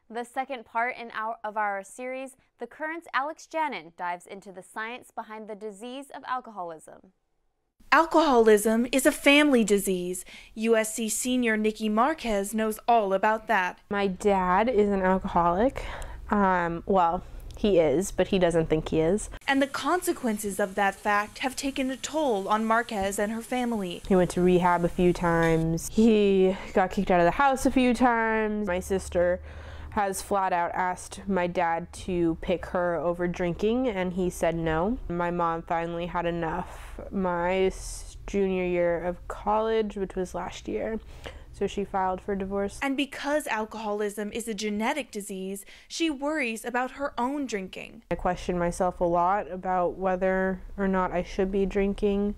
The second part of our series, The Current's Alex Janin dives into the science behind the disease of alcoholism. Alcoholism is a family disease. USC senior Nikki Marquez knows all about that. My dad is an alcoholic. Well, he is, but he doesn't think he is. And the consequences of that fact have taken a toll on Marquez and her family. He went to rehab a few times. He got kicked out of the house a few times. My sister has flat out asked my dad to pick her over drinking, and he said no. My mom finally had enough my junior year of college, which was last year. So she filed for divorce. And because alcoholism is a genetic disease, she worries about her own drinking. I question myself a lot about whether or not I should be drinking.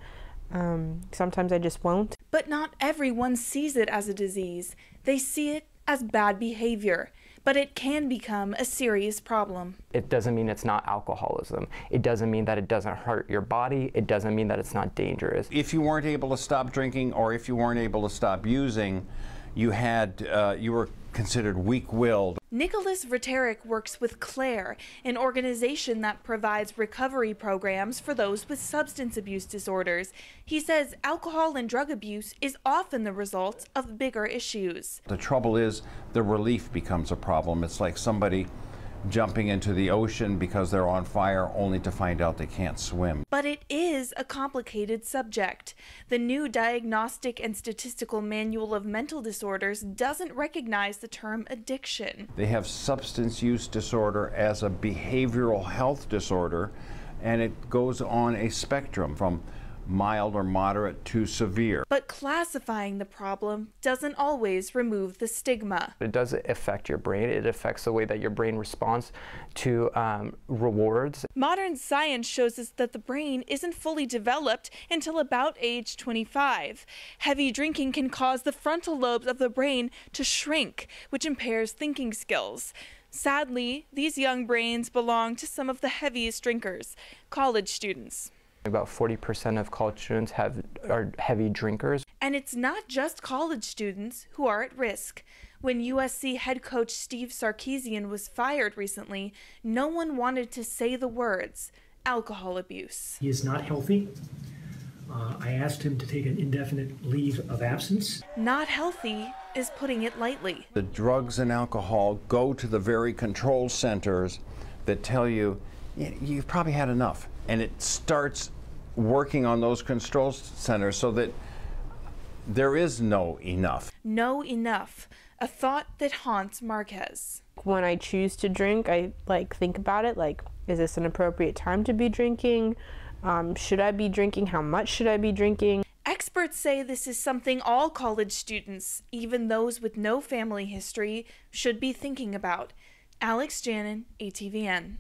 Sometimes I just won't. But not everyone sees it as a disease. They see it as bad behavior. But it can become a serious problem. It doesn't mean it's not alcoholism. It doesn't mean that it doesn't hurt your body. It doesn't mean that it's not dangerous. If you weren't able to stop drinking, or if you weren't able to stop using, you were considered weak-willed. Nicholas Verterick works with Claire, an organization that provides recovery programs for those with substance abuse disorders. He says alcohol and drug abuse is often the result of bigger issues. The trouble is the relief becomes a problem. It's like somebody jumping into the ocean because they're on fire only to find out they can't swim. But it is a complicated subject. The new Diagnostic and Statistical Manual of Mental Disorders doesn't recognize the term addiction. They have substance use disorder as a behavioral health disorder, and it goes on a spectrum from mild or moderate to severe. But classifying the problem doesn't always remove the stigma. It does affect your brain. It affects the way that your brain responds to rewards. Modern science shows us that the brain isn't fully developed until about age 25. Heavy drinking can cause the frontal lobes of the brain to shrink, which impairs thinking skills. Sadly, these young brains belong to some of the heaviest drinkers, college students. About 40% of college students are heavy drinkers. And it's not just college students who are at risk. When USC head coach Steve Sarkisian was fired recently, no one wanted to say the words, alcohol abuse. He is not healthy. I asked him to take an indefinite leave of absence. Not healthy is putting it lightly. The drugs and alcohol go to the very control centers that tell you, you've probably had enough. And it starts working on those control centers so that there is no enough. No enough, a thought that haunts Marquez. When I choose to drink, I think about it, is this an appropriate time to be drinking? Should I be drinking? How much should I be drinking? Experts say this is something all college students, even those with no family history, should be thinking about. Alex Janin, ATVN.